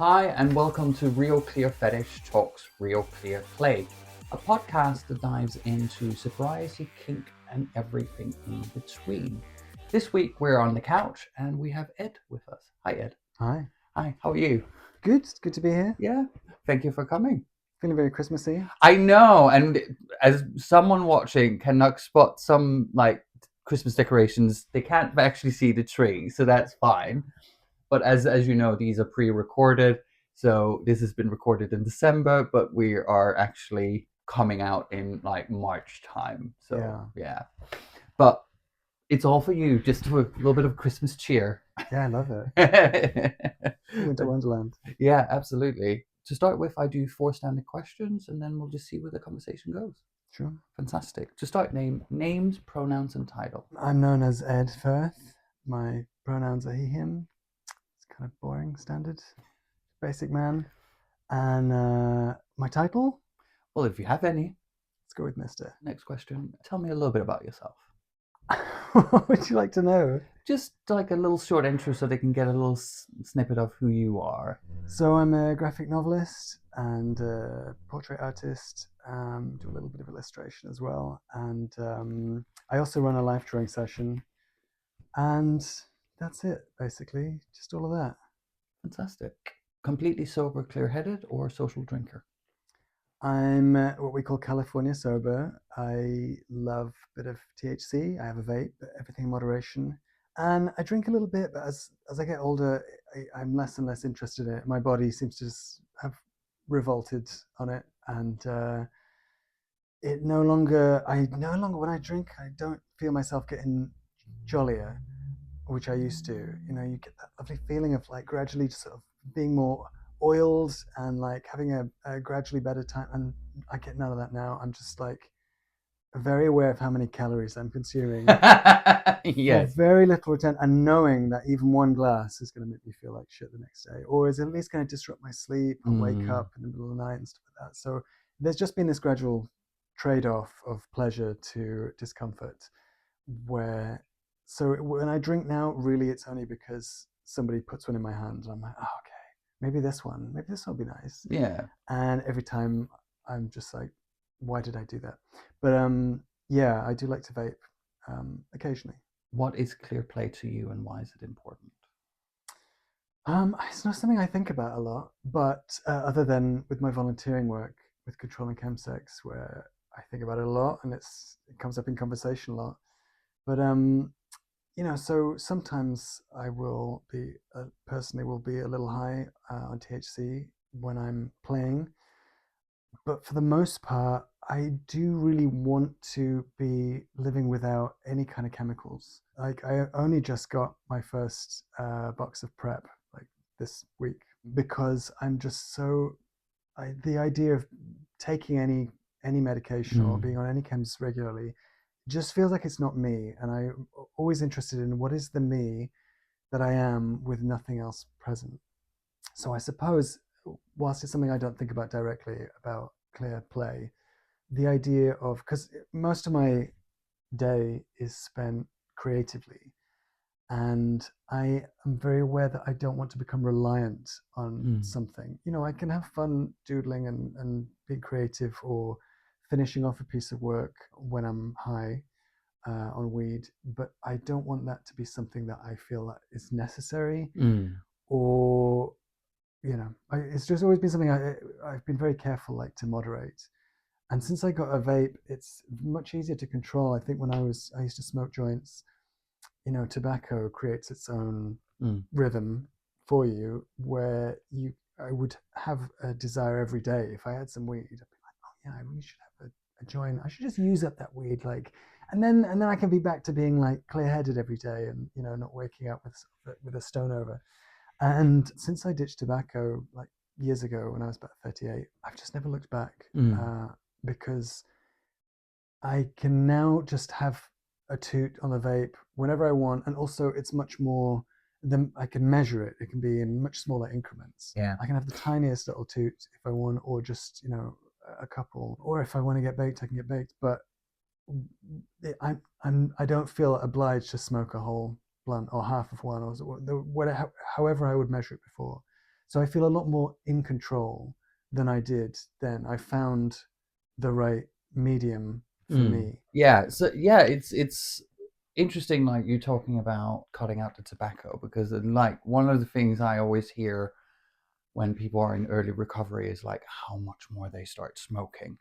Hi, and welcome to RealClearFetish Talks RealClearPlay, a podcast that dives into sobriety, kink, and everything in between. This week we're on the couch and we have Ed with us. Hi, Ed. Hi. Hi, how are you? Good to be here. Yeah, thank you for coming. Feeling very Christmassy. I know, and as someone watching cannot spot some Christmas decorations, they can't actually see the tree, so that's fine. But as you know, these are pre-recorded, so this has been recorded in December, but we are actually coming out in March time. So yeah. But it's all for you, just for a little bit of Christmas cheer. Yeah, I love it. Winter Wonderland. Yeah, absolutely. To start with, I do 4 standard questions, and then we'll just see where the conversation goes. Sure. Fantastic. To start, names, pronouns, and title. I'm known as Ed Firth. My pronouns are he, him. It's kind of boring, standard, basic man. And my title? Well, if you have any. Let's go with Mr. Next question. Tell me a little bit about yourself. What would you like to know? Just like a little short intro so they can get a little snippet of who you are. So I'm a graphic novelist and a portrait artist. Do a little bit of illustration as well. And I also run a life drawing session. And that's it, basically. Just all of that. Fantastic. Completely sober, clear-headed, or social drinker? I'm what we call California sober. I love a bit of THC. I have a vape, but everything in moderation. And I drink a little bit, but as I get older, I'm less and less interested in it. My body seems to just have revolted on it. And I no longer, when I drink, I don't feel myself getting jollier, which I used to. You know, you get that lovely feeling of gradually just sort of being more oiled and having a gradually better time, and I get none of that now. I'm just very aware of how many calories I'm consuming. Yes. For very little return, and knowing that even one glass is going to make me feel like shit the next day, or is at least going to disrupt my sleep. I'll wake up in the middle of the night and stuff like that. So there's just been this gradual trade-off of pleasure to discomfort, so when I drink now, really it's only because somebody puts one in my hand and I'm like, oh, okay, maybe this one will be nice. Yeah. And every time I'm just like, why did I do that? But yeah, I do like to vape occasionally. What is ClearPlay to you, and why is it important? It's not something I think about a lot, but other than with my volunteering work with control and chemsex, where I think about it a lot and it comes up in conversation a lot. But so sometimes I will be personally will be a little high on THC when I'm playing, but for the most part, I do really want to be living without any kind of chemicals. I only just got my first box of PrEP this week because I'm just the idea of taking any medication or being on any chems regularly just feels like it's not me, and I'm always interested in what is the me that I am with nothing else present. So I suppose, whilst it's something I don't think about directly about ClearPlay, the idea of, because most of my day is spent creatively, and I am very aware that I don't want to become reliant on something. You know, I can have fun doodling and being creative or finishing off a piece of work when I'm high on weed, but I don't want that to be something that I feel that is necessary, or it's just always been something I've been very careful to moderate. And since I got a vape, it's much easier to control. I think when I used to smoke joints, tobacco creates its own rhythm for you, where I would have a desire every day. If I had some weed, I'd be like, oh yeah, I really should have a joint. I should just use up that weed, and then I can be back to being clear-headed every day, and not waking up with a stone over. And since I ditched tobacco years ago when I was about 38, I've just never looked back, because I can now just have a toot on the vape whenever I want, and also it's much more. Then I can measure it. It can be in much smaller increments. Yeah. I can have the tiniest little toot if I want, or just a couple, or if I want to get baked, I can get baked. But I don't feel obliged to smoke a whole blunt or half of one, or whatever, however I would measure it before. So I feel a lot more in control than I did then. I found the right medium for me. Yeah, so yeah, it's interesting, like you talking about cutting out the tobacco, because like one of the things I always hear when people are in early recovery is like how much more they start smoking,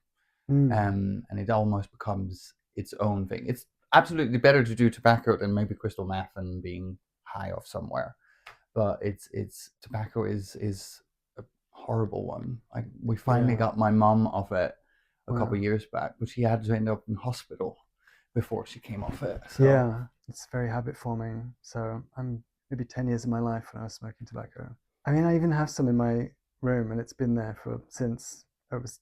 Mm. and it almost becomes its own thing. It's absolutely better to do tobacco than maybe crystal meth and being high off somewhere, but it's tobacco is a horrible one. Like we finally Yeah. got my mum off it a couple of Wow. years back, but she had to end up in hospital before she came off it. So Yeah. It's very habit forming. So I'm maybe 10 years of my life when I was smoking tobacco. I mean, I even have some in my room, and it's been there for since I was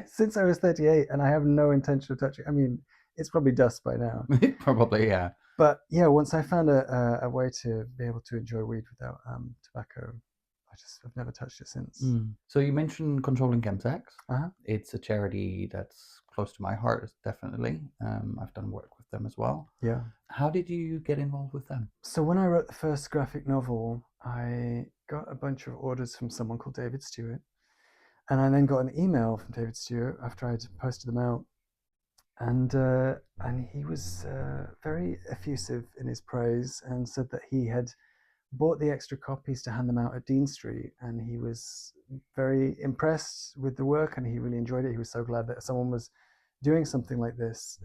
since I was 38, and I have no intention of touching. I mean, it's probably dust by now. probably, yeah. But yeah, once I found a way to be able to enjoy weed without tobacco, I've never touched it since. So you mentioned controlling chemsex. Uh-huh. It's a charity that's close to my heart, definitely. I've done work with them as well. Yeah. How did you get involved with them? So when I wrote the first graphic novel, I got a bunch of orders from someone called David Stewart, and I then got an email from David Stewart after I'd posted them out, and he was very effusive in his praise and said that he had bought the extra copies to hand them out at Dean Street, and he was very impressed with the work, and he really enjoyed it. He was so glad that someone was doing something like this,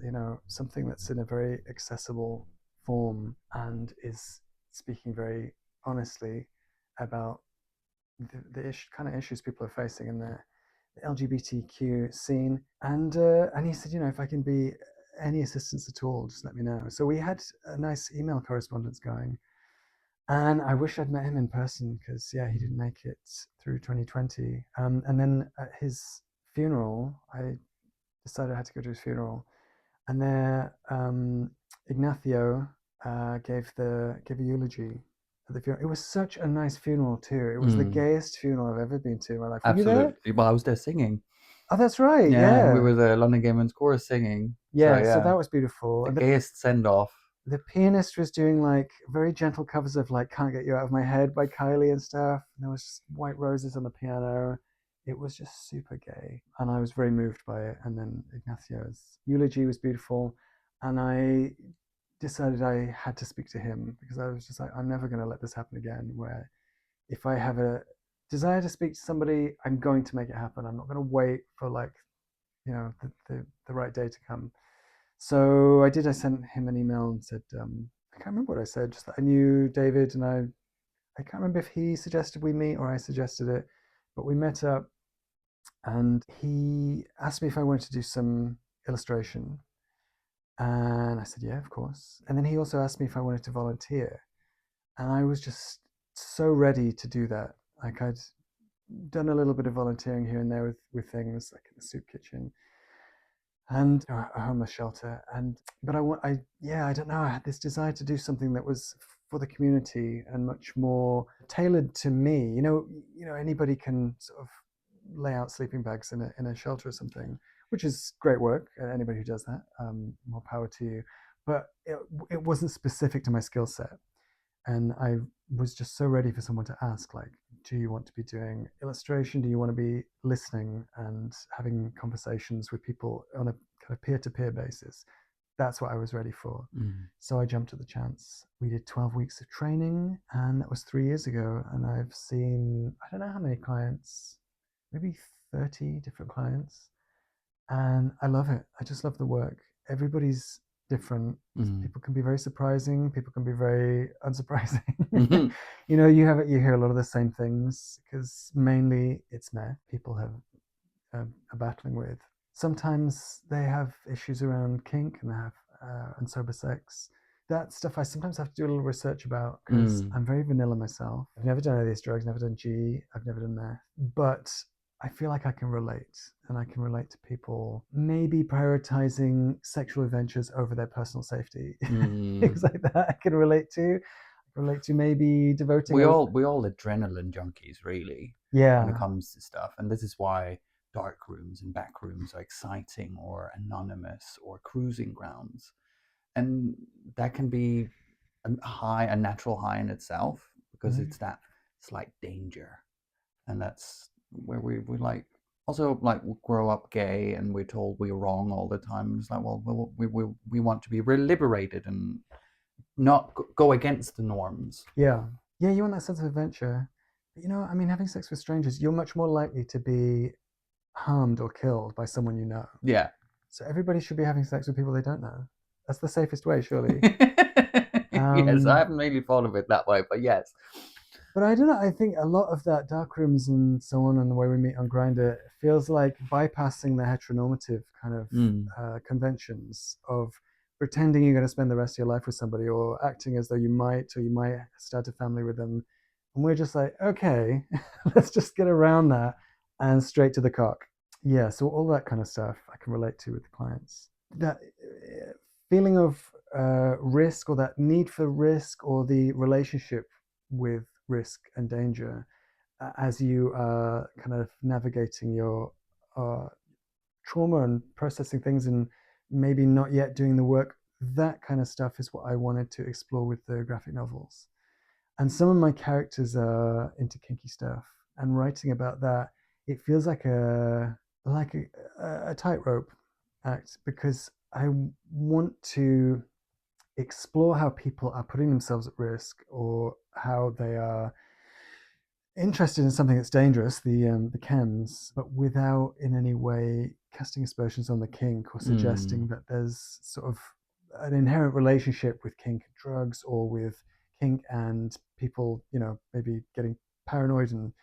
something that's in a very accessible form and is speaking very honestly about the kind of issues people are facing in the LGBTQ scene. And he said, if I can be any assistance at all, just let me know. So we had a nice email correspondence going. And I wish I'd met him in person because, yeah, he didn't make it through 2020. And then at his funeral, I decided I had to go to his funeral. And there, Ignacio gave a eulogy at the funeral. It was such a nice funeral too. It was the gayest funeral I've ever been to in my life. Were you there? Absolutely. Well, I was there singing. Oh, that's right. Yeah, we Yeah. were the London Gay Men's Chorus singing. So Yeah. So yeah, that was beautiful. the And gayest send off. the pianist was doing like very gentle covers of like "Can't Get You Out of My Head" by Kylie and stuff. And there was white roses on the piano. It was just super gay, and I was very moved by it. And then Ignacio's eulogy was beautiful, and I decided I had to speak to him because I was just like, I'm never going to let this happen again. Where if I have a desire to speak to somebody, I'm going to make it happen. I'm not going to wait for like the right day to come. So I did. I sent him an email and said, I can't remember what I said. Just that I knew David, and I can't remember if he suggested we meet or I suggested it, but we met up, and he asked me if I wanted to do some illustration, and I said, yeah, of course. And then he also asked me if I wanted to volunteer, and I was just so ready to do that. Like I'd done a little bit of volunteering here and there with things like in the soup kitchen and a homeless shelter. But I don't know, I had this desire to do something that was for the community and much more tailored to me. Anybody can sort of lay out sleeping bags in a shelter or something, which is great work. Anybody who does that, more power to you. But it wasn't specific to my skill set, and I was just so ready for someone to ask, like, do you want to be doing illustration? Do you want to be listening and having conversations with people on a kind of peer-to-peer basis? That's what I was ready for. So I jumped at the chance. We did 12 weeks of training, and that was 3 years ago. And I've seen, I don't know how many clients, maybe 30 different clients. And I love it. I just love the work. Everybody's different. People can be very surprising. People can be very unsurprising. You hear a lot of the same things because mainly it's meth people are battling with. Sometimes they have issues around kink and they have and sober sex. That stuff I sometimes have to do a little research about because I'm very vanilla myself. I've never done any of these drugs, never done G, I've never done meth, but I feel like I can relate, and I can relate to people maybe prioritizing sexual adventures over their personal safety. Things like that I can relate to. Maybe devoting. We all adrenaline junkies, really. When it comes to stuff, and this is why dark rooms and back rooms are exciting, or anonymous, or cruising grounds, and that can be a natural high in itself because it's that slight danger, and that's where we like also like grow up gay and we're told we're wrong all the time. It's like, well, we want to be liberated and not go against the norms. Yeah. Yeah, you want that sense of adventure. But I mean, having sex with strangers, you're much more likely to be harmed or killed by someone you know. Yeah. So everybody should be having sex with people they don't know. That's the safest way, surely. Yes, I haven't really thought of it that way, but yes. But I don't know. I think a lot of that dark rooms and so on, and the way we meet on Grindr, feels like bypassing the heteronormative kind of conventions of pretending you're going to spend the rest of your life with somebody, or acting as though you might, or you might start a family with them. And we're just like, okay, let's just get around that and straight to the cock. Yeah. So all that kind of stuff I can relate to with the clients. That feeling of risk, or that need for risk, or the relationship with risk and danger as you are kind of navigating your trauma and processing things and maybe not yet doing the work. That kind of stuff is what I wanted to explore with the graphic novels. And some of my characters are into kinky stuff, and writing about that, it feels like a tightrope act, because I want to explore how people are putting themselves at risk, or how they are interested in something that's dangerous, the chems, but without in any way casting aspersions on the kink, or suggesting that there's sort of an inherent relationship with kink and drugs, or with kink and people, maybe getting paranoid and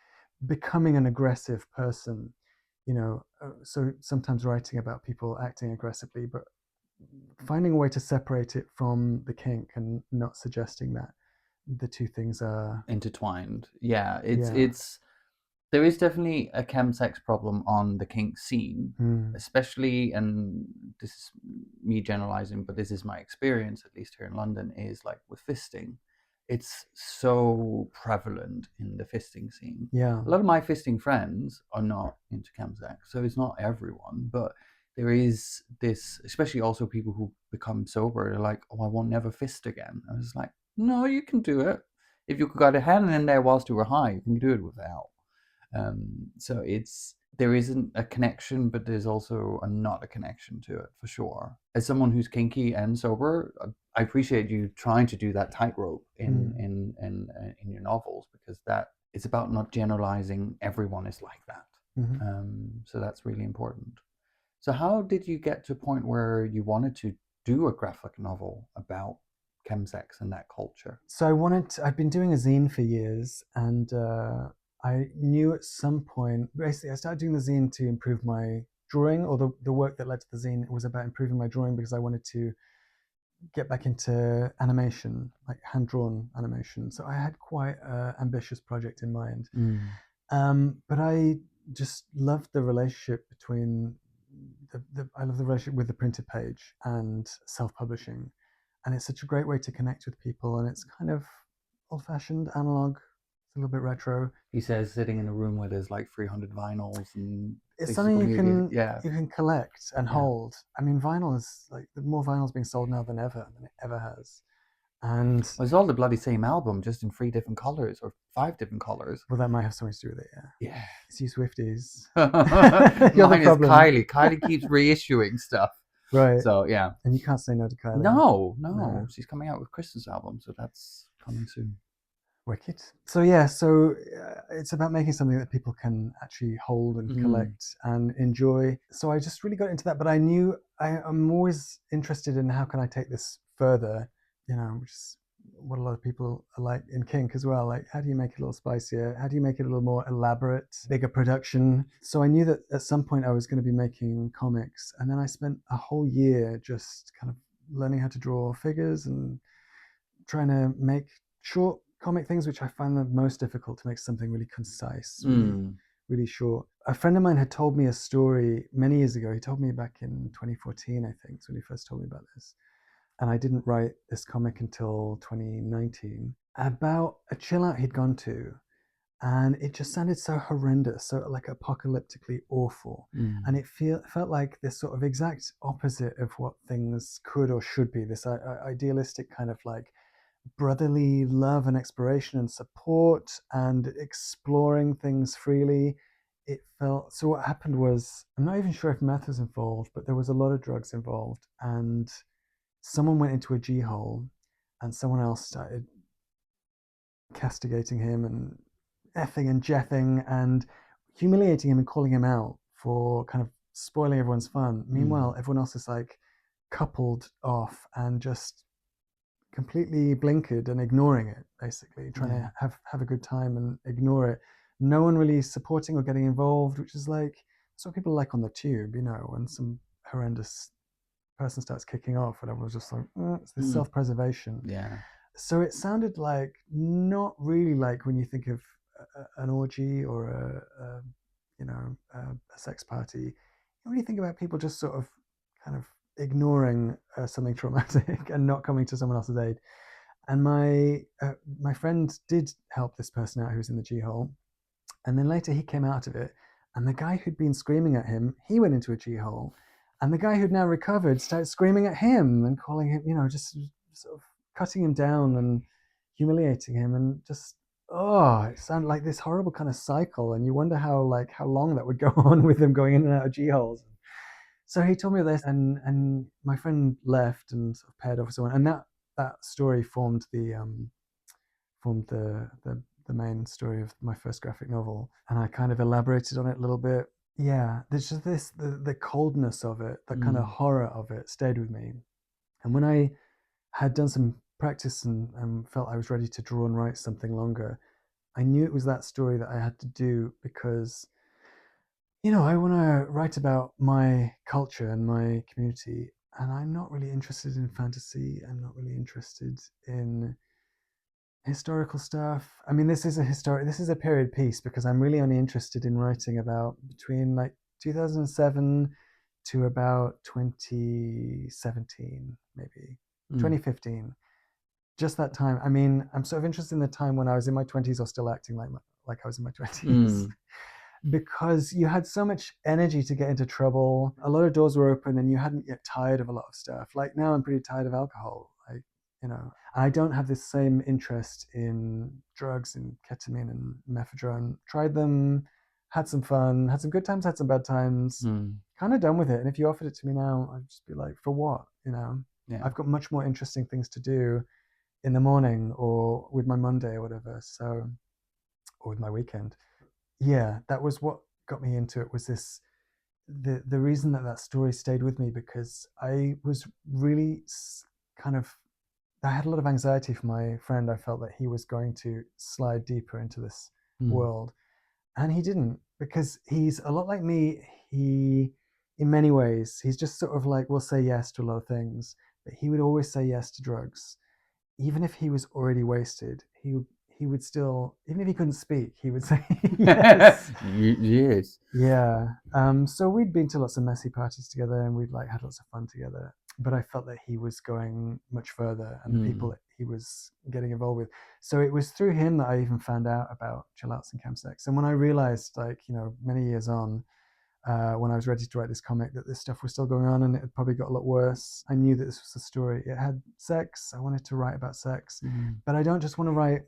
becoming an aggressive person. So sometimes writing about people acting aggressively, but finding a way to separate it from the kink and not suggesting that the two things are intertwined. Yeah, it's there is definitely a chemsex problem on the kink scene, especially, and this is me generalizing, but this is my experience, at least here in London, is like with fisting. It's so prevalent in the fisting scene. Yeah. A lot of my fisting friends are not into chemsex, so it's not everyone, but there is this, especially also people who become sober, they're like, oh, I won't never fist again. I was like, no, you can do it. If you got a hand in there whilst you were high, you can do it without. So there isn't a connection, but there's also not a connection to it, for sure. As someone who's kinky and sober, I appreciate you trying to do that tightrope in your novels, because that it's about not generalizing everyone is like that. So that's really important. So how did you get to a point where you wanted to do a graphic novel about chemsex and that culture? So I'd been doing a zine for years, and I knew at some point, basically I started doing the zine to improve my drawing, or the work that led to the zine was about improving my drawing, because I wanted to get back into animation, like hand-drawn animation. So I had quite an ambitious project in mind. But I just loved the relationship between I love the relationship with the printed page and self-publishing. And it's such a great way to connect with people, and it's kind of old-fashioned, analog, it's a little bit retro. He says sitting in a room where there's like 300 vinyls, and it's something you can collect and hold. I mean, vinyl is like, the more vinyls being sold now than it ever has. And it's all the bloody same album, just in 3 different colors or 5 different colors. Well, that might have something to do with it. Yeah. It's you Swifties. Mine is Kylie. Kylie keeps reissuing stuff. Right. So yeah. And you can't say no to Kylie. No. She's coming out with Christmas album, so that's coming soon. Wicked. So yeah, it's about making something that people can actually hold and collect and enjoy. So I just really got into that, but I knew I'm always interested in how can I take this further, which is what a lot of people are like in kink as well. Like, how do you make it a little spicier? How do you make it a little more elaborate, bigger production? So I knew that at some point I was going to be making comics, and then I spent a whole year just kind of learning how to draw figures and trying to make short comic things, which I find the most difficult, to make something really concise, really short. A friend of mine had told me a story many years ago. He told me back in 2014, I think, when he first told me about this. And I didn't write this comic until 2019, about a chill out he'd gone to. And it just sounded so horrendous, so like apocalyptically awful. And it felt like this sort of exact opposite of what things could or should be, this idealistic kind of like brotherly love and exploration and support and exploring things freely. It felt so. What happened was, I'm not even sure if meth was involved, but there was a lot of drugs involved, and someone went into a G hole, and someone else started castigating him and effing and jeffing and humiliating him and calling him out for kind of spoiling everyone's fun. Meanwhile, everyone else is like coupled off and just completely blinkered and ignoring it, basically trying to have a good time and ignore it. No one really supporting or getting involved, which is like that's what people like on the tube, you know, when some horrendous person starts kicking off and everyone's just like, it's this self-preservation. Yeah. So it sounded like not really like when you think of an orgy or a sex party. You really think about people just sort of kind of ignoring something traumatic and not coming to someone else's aid. And my friend did help this person out who was in the G hole, and then later he came out of it, and the guy who'd been screaming at him, he went into a G hole, and the guy who'd now recovered started screaming at him and calling him, you know, just sort of cutting him down and humiliating him, and just it sounded like this horrible kind of cycle, and you wonder how long that would go on with them going in and out of G holes. So he told me this, and my friend left and sort of paired off with someone, and that story formed the main story of my first graphic novel, and I kind of elaborated on it a little bit. Yeah, there's just the coldness of it, the kind of horror of it stayed with me. And when I had done some practice and felt I was ready to draw and write something longer, I knew it was that story that I had to do, because I want to write about my culture and my community, and I'm not really interested in fantasy. I'm not really interested in historical stuff. I mean, this is a period piece, because I'm really only interested in writing about between like 2007 to about 2017, maybe 2015. Just that time. I mean, I'm sort of interested in the time when I was in my 20s or still acting like I was in my 20s. Because you had so much energy to get into trouble. A lot of doors were open and you hadn't yet tired of a lot of stuff. Like now I'm pretty tired of alcohol. I don't have this same interest in drugs and ketamine and methadone. Tried them, had some fun, had some good times, had some bad times. Kind of done with it. And if you offered it to me now, I'd just be like, for what? I've got much more interesting things to do in the morning or with my Monday or whatever. So, or with my weekend. Yeah, that was what got me into it, was the reason that story stayed with me, because I was really kind of, I had a lot of anxiety for my friend. I felt that he was going to slide deeper into this world, and he didn't, because he's a lot like me. He, in many ways, he's just sort of like, will say yes to a lot of things, but he would always say yes to drugs. Even if he was already wasted, he would still, even if he couldn't speak, he would say yes. Yes. Yeah. So we'd been to lots of messy parties together, and we'd like had lots of fun together. But I felt that he was going much further, and the people that he was getting involved with. So it was through him that I even found out about chill outs and chemsex. And when I realized, many years on, when I was ready to write this comic, that this stuff was still going on and it had probably got a lot worse, I knew that this was a story. It had sex. I wanted to write about sex, but I don't just want to write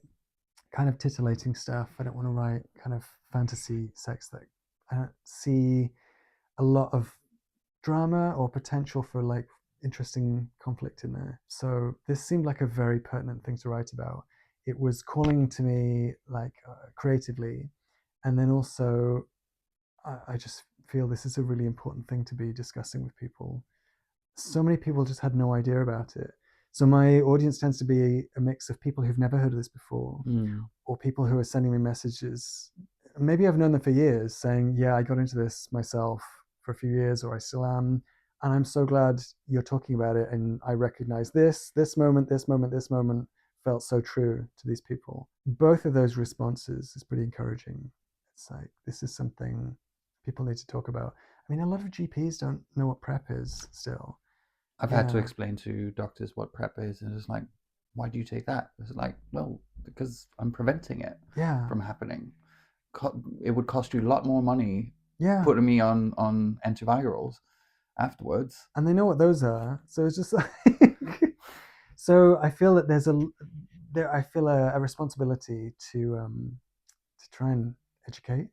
kind of titillating stuff. I don't want to write kind of fantasy sex. That I don't see a lot of drama or potential for like interesting conflict in there. So this seemed like a very pertinent thing to write about. It was calling to me creatively, and then also I just feel this is a really important thing to be discussing with people. So many people just had no idea about it. So my audience tends to be a mix of people who've never heard of this before, or people who are sending me messages. Maybe I've known them for years, saying, yeah, I got into this myself for a few years, or I still am. And I'm so glad you're talking about it. And I recognize this moment felt so true to these people. Both of those responses is pretty encouraging. It's like, this is something people need to talk about. I mean, a lot of GPs don't know what PrEP is still. I've had to explain to doctors what PrEP is, and it's like, why do you take that? It's like, well, because I'm preventing it from happening. It would cost you a lot more money putting me on antivirals afterwards. And they know what those are. So it's just like, So I feel that I feel a responsibility to try and educate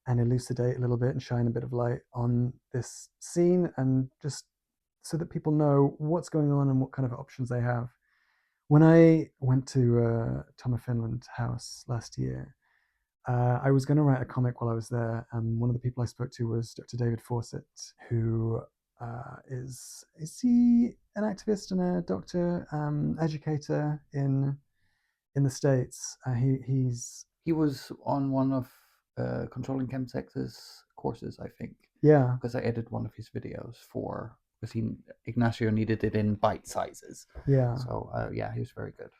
and elucidate a little bit and shine a bit of light on this scene, and just so that people know what's going on and what kind of options they have. When I went to Tom of Finland house last year, I was going to write a comic while I was there, and one of the people I spoke to was Dr. David Fawcett, who is he an activist and a doctor, educator in the States? He was on one of Controlling Chemsex's courses, I think, Yeah, because I edited one of his videos because Ignacio needed it in bite sizes. yeah. So yeah, he was very good.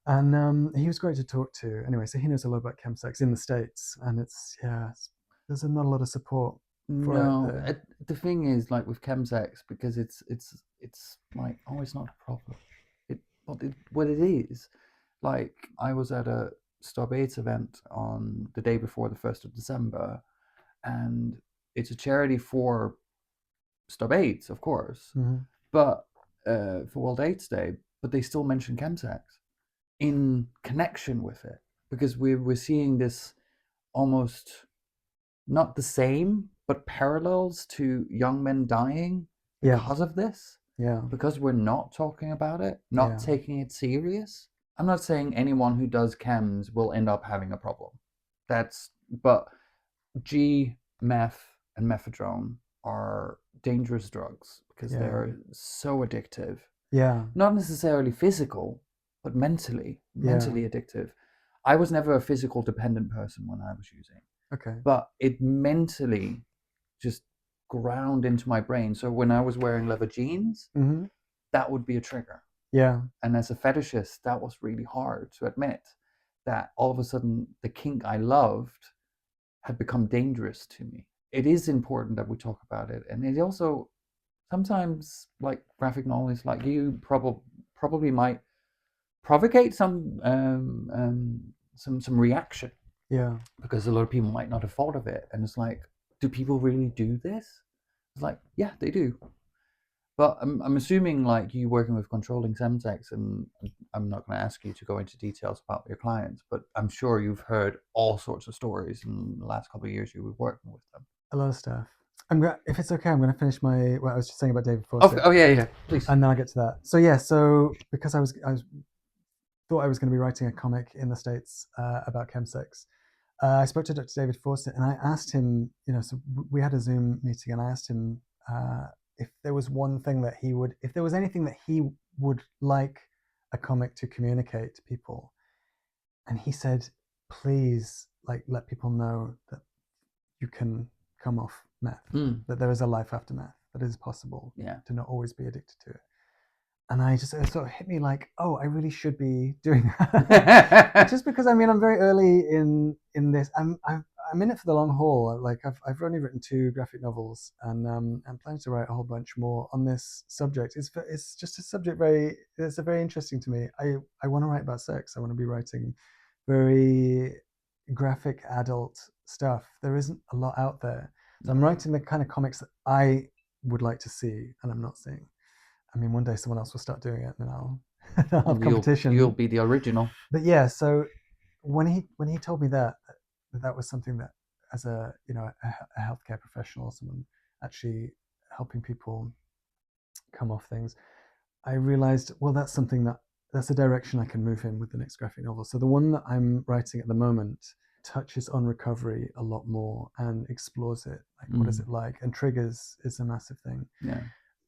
And he was great to talk to. Anyway, so he knows a lot about chemsex in the States, and there's not a lot of support for it No, there. the thing is, like with chemsex, because it's like, oh, it's not a problem. What it is, like I was at a Stop AIDS event on the day before the 1st of December, and it's a charity for Stop AIDS, of course, Mm-hmm. but for World AIDS Day, but they still mention chemsex in connection with it, because we're seeing this almost not the same, but parallels to young men dying Yeah, because of this, yeah, because we're not talking about it, not yeah, taking it serious. I'm not saying anyone who does chems will end up having a problem. But G, meth, and methadone are dangerous drugs because yeah, they're so addictive. yeah, Not necessarily physical, but yeah. mentally addictive. I was never a physical dependent person when I was using, Okay. but it mentally just ground into my brain. So when I was wearing leather jeans, Mm-hmm. that would be a trigger. Yeah, And as a fetishist, that was really hard to admit, that all of a sudden the kink I loved had become dangerous to me. It is important that we talk about it. And it also sometimes, like graphic novelists like you, probably might provocate some reaction, yeah, because a lot of people might not have thought of it, and it's like, do people really do this? It's like, yeah, they do. But I'm assuming, like, you working with Controlling Semtex, and I'm not going to ask you to go into details about your clients, but I'm sure you've heard all sorts of stories in the last couple of years you were working with them. a lot of stuff. If it's okay, I'm going to finish what I was just saying about David Oh, Fawcett, oh yeah, yeah, please. and then I'll get to that. So yeah, so because thought I was going to be writing a comic in the States about chemsex, I spoke to Dr. David Fawcett, and I asked him, so we had a Zoom meeting, and I asked him if there was one thing that if there was anything that he would like a comic to communicate to people, and he said, please, like, let people know that you can come off meth, that there is a life after meth, that it is possible Yeah. to not always be addicted to it. And it sort of hit me like, oh, I really should be doing that. Just because I'm very early in this. I'm in it for the long haul. Like I've only written 2 graphic novels, and I'm planning to write a whole bunch more on this subject. It's just a subject it's very interesting to me. I want to write about sex. I want to be writing very graphic adult stuff. There isn't a lot out there. So I'm writing the kind of comics that I would like to see, and I'm not seeing. I mean, one day someone else will start doing it, and then I'll have competition. You'll be the original. But yeah, so when he told me that was something that, as a healthcare professional, someone actually helping people come off things, I realized, well, that's a direction I can move in with the next graphic novel. So the one that I'm writing at the moment touches on recovery a lot more and explores it. Like, what is it like? And triggers is a massive thing. Yeah.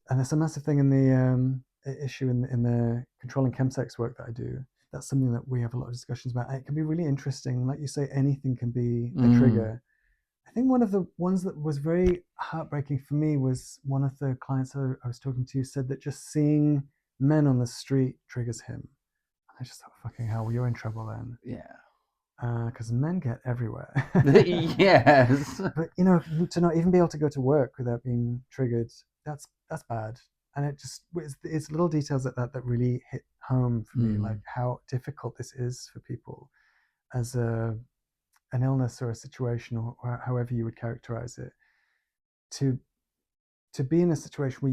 And it's a massive thing in the issue in the controlling chemsex work that I do. That's something that we have a lot of discussions about. It can be really interesting. Like you say, anything can be a trigger. I think one of the ones that was very heartbreaking for me was one of the clients I was talking to said that just seeing men on the street triggers him. I just thought, fucking hell, you're in trouble then. Yeah. Because men get everywhere. Yes. But to not even be able to go to work without being triggered, that's bad. And it's little details like that really hit home for me, like how difficult this is for people as an illness or a situation, or however you would characterize it, to be in a situation where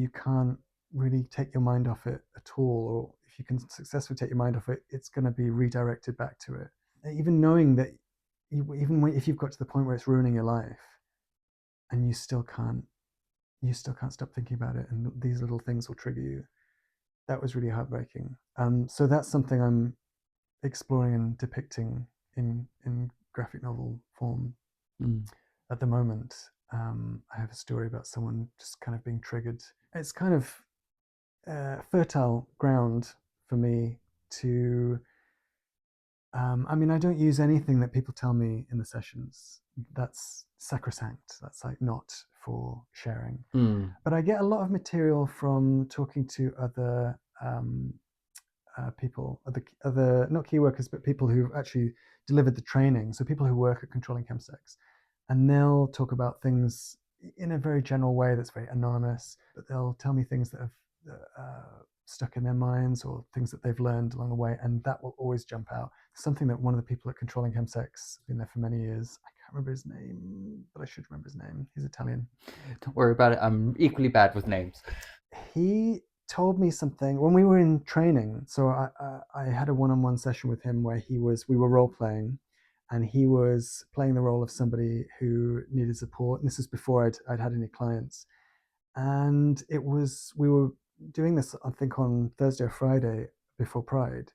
really take your mind off it at all, or if you can successfully take your mind off it, it's going to be redirected back to it. Even knowing that, if you've got to the point where it's ruining your life, and you still can't stop thinking about it, and these little things will trigger you. That was really heartbreaking. So that's something I'm exploring and depicting in graphic novel form at the moment. I have a story about someone just kind of being triggered. It's kind of fertile ground for me to. I don't use anything that people tell me in the sessions. That's sacrosanct. That's like not for sharing. But I get a lot of material from talking to other people, other not key workers, but people who've actually delivered the training. So people who work at controlling chemsex, and they'll talk about things in a very general way that's very anonymous. But they'll tell me things that have stuck in their minds, or things that they've learned along the way, and that will always jump out. Something that one of the people at controlling chemsex, been there for many years, I can't remember his name, but I should remember his name. He's Italian. Don't worry about it. I'm equally bad with names. He told me something when we were in training. So I had a one-on-one session with him where we were role playing, and he was playing the role of somebody who needed support. And this is before I'd had any clients, and we were doing this, I think, on Thursday or Friday before Pride,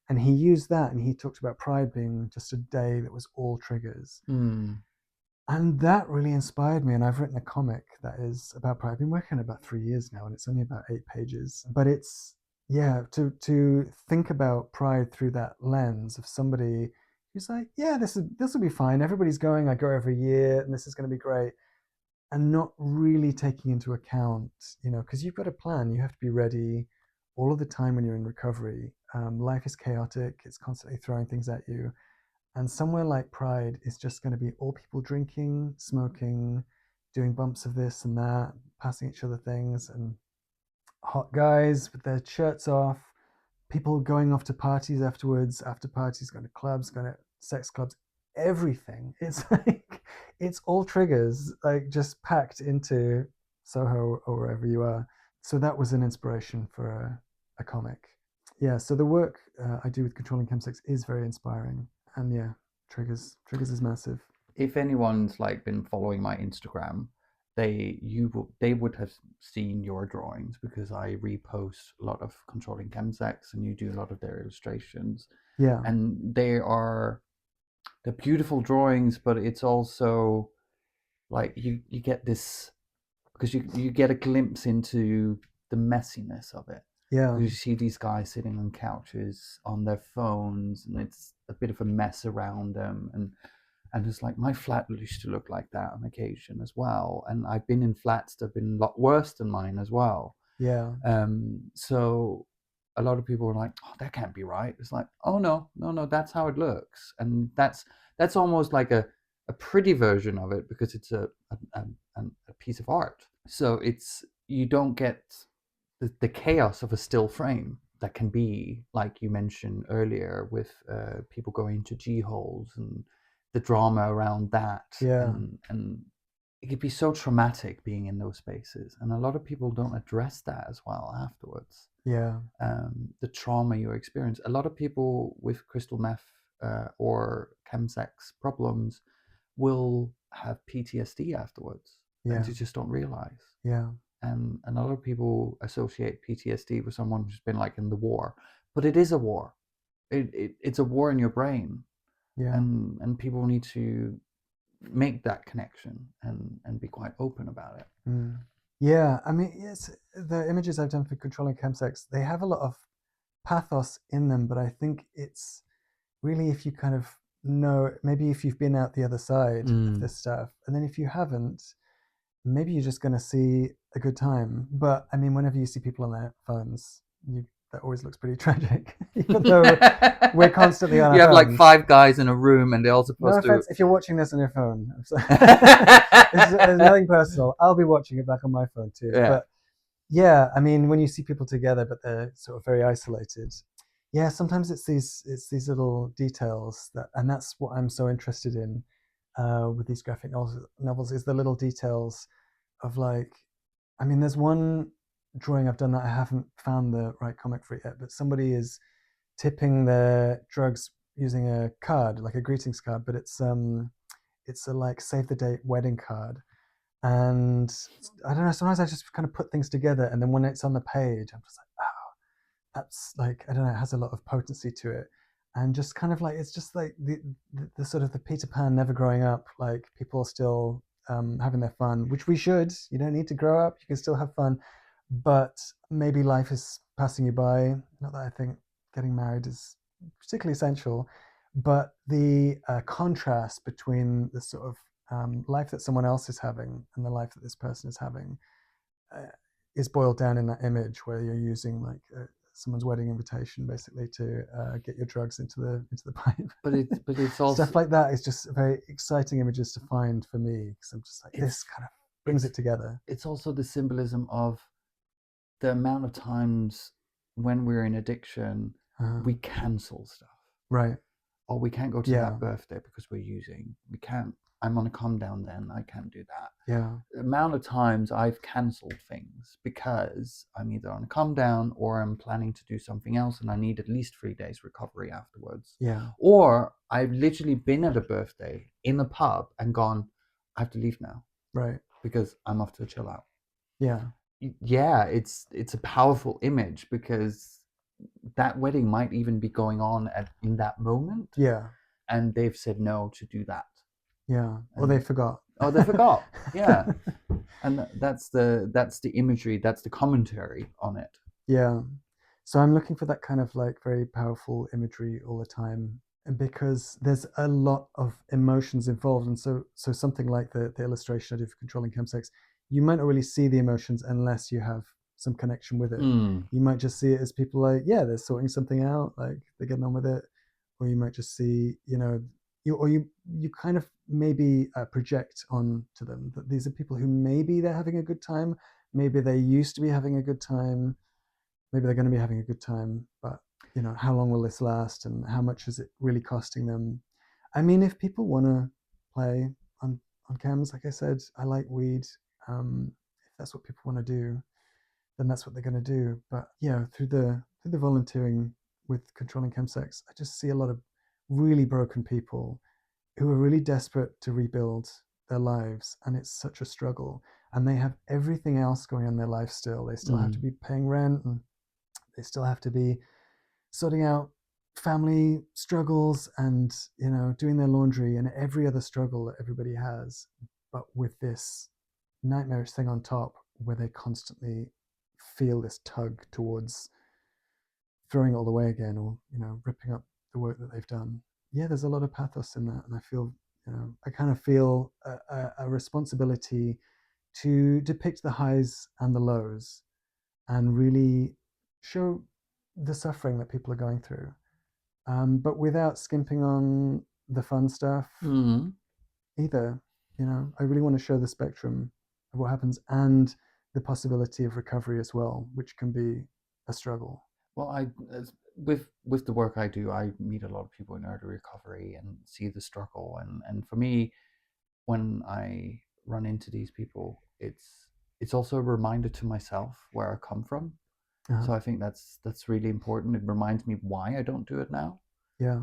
and he used that, and he talked about Pride being just a day that was all triggers. And that really inspired me, and I've written a comic that is about Pride. I've been working on it about 3 years now, and it's only about 8 pages. But it's, to think about Pride through that lens of somebody who's like, yeah, this will be fine. Everybody's going. I go every year, and this is going to be great. And not really taking into account, because you've got a plan. You have to be ready all of the time when you're in recovery. Life is chaotic. It's constantly throwing things at you. And somewhere like Pride is just going to be all people drinking, smoking, doing bumps of this and that, passing each other things, and hot guys with their shirts off, people going off to parties afterwards, after parties, going to clubs, going to sex clubs, everything. It's like, it's all triggers, like just packed into Soho or wherever you are. So that was an inspiration for a comic. Yeah, so the work I do with controlling chemsex is very inspiring. And yeah, triggers is massive. If anyone's been following my Instagram, they would have seen your drawings, because I repost a lot of controlling chemsex, and you do a lot of their illustrations. Yeah, and they're beautiful drawings, but it's also like you get this, because you get a glimpse into the messiness of it. yeah. You see these guys sitting on couches on their phones, and it's a bit of a mess around them, and it's like, my flat used to look like that on occasion as well, and I've been in flats that have been a lot worse than mine as well. Yeah. So a lot of people are like, oh, that can't be right. It's like, oh no, that's how it looks. And that's almost like a pretty version of it, because it's a piece of art. So you don't get the chaos of a still frame that can be, like you mentioned earlier, with people going into G-holes and the drama around that. Yeah. And it could be so traumatic being in those spaces, and a lot of people don't address that as well afterwards. Yeah. The trauma you experience. A lot of people with crystal meth or chemsex problems will have PTSD afterwards, and you just don't realize. Yeah. And a lot of people associate PTSD with someone who's been in the war, but it is a war. It's a war in your brain. Yeah. And people need to make that connection and be quite open about it. Yeah, I mean, yes, the images I've done for controlling chemsex, they have a lot of pathos in them, but I think it's really, if you kind of know, maybe if you've been out the other side of this stuff, and then if you haven't, maybe you're just going to see a good time. But I mean, whenever you see people on their phones, that always looks pretty tragic, even though we're constantly on our have phones. 5 guys in a room, and they're all supposed No offense if you're watching this on your phone. There's nothing personal. I'll be watching it back on my phone too. Yeah. But yeah, I mean, when you see people together, but they're sort of very isolated. Yeah, sometimes it's these little details and that's what I'm so interested in with these graphic novels is the little details of I mean, there's one drawing I've done that I haven't found the right comic for it yet, but somebody is tipping their drugs using a card, like a greetings card, but it's a like save the date wedding card. And I don't know, sometimes I just kind of put things together, and then when it's on the page, I'm just like, oh, that's like, I don't know, it has a lot of potency to it. And just kind of like, it's just like the sort of the Peter Pan never growing up, like people are still having their fun, which we should. You don't need to grow up, you can still have fun, but maybe life is passing you by. Not that I think getting married is particularly essential, but the contrast between the sort of life that someone else is having and the life that this person is having uh, is boiled down in that image where you're using like someone's wedding invitation basically to get your drugs into the pipe. But it's also Stuff like that is just very exciting images to find for me, because I'm just like, this it's kind of brings it's it together. it's also the symbolism of the amount of times when we're in addiction, we cancel stuff. Right. Or we can't go to Yeah. that birthday because we're using. We can't. I'm on a calm down then. I can't do that. Yeah. The amount of times I've cancelled things because I'm either on a calm down or I'm planning to do something else and I need at least 3 days recovery afterwards. Yeah. Or I've literally been at a birthday in a pub and gone, I have to leave now Right. because I'm off to chill out. Yeah. Yeah, it's a powerful image because that wedding might even be going on in that moment, Yeah. and they've said no to do that. Yeah. Or And they forgot. oh, they forgot. Yeah, and that's the imagery, that's the commentary on it. Yeah. So I'm looking for that kind of like very powerful imagery all the time. And because there's a lot of emotions involved. And so something like the illustration I did for controlling chemsex, you might not really see the emotions unless you have some connection with it. Mm. You might just see it as people like, yeah, they're sorting something out, like they're getting on with it. Or you might just see, you kind of maybe project on to them that these are people who maybe they're having a good time, maybe they used to be having a good time, maybe they're going to be having a good time, but how long will this last, and how much is it really costing them? I mean, if people want to play on cams, like I said, I like weed. If that's what people want to do, then that's what they're going to do. But yeah, through the volunteering with controlling chemsex, I just see a lot of really broken people who are really desperate to rebuild their lives, and it's such a struggle. And they have everything else going on in their life still. They still have to be paying rent, and they still have to be sorting out family struggles, and doing their laundry and every other struggle that everybody has, but with this nightmarish thing on top where they constantly feel this tug towards throwing it all away again, or ripping up the work that they've done. Yeah, there's a lot of pathos in that, and I feel I kind of feel a responsibility to depict the highs and the lows, and really show the suffering that people are going through, but without skimping on the fun stuff Mm. either. I really want to show the spectrum of what happens, and the possibility of recovery as well, which can be a struggle. Well, with the work I do, I meet a lot of people in early recovery and see the struggle, and for me, when I run into these people, it's also a reminder to myself where I come from. Uh-huh. So I think that's really important. It reminds me why I don't do it now. Yeah,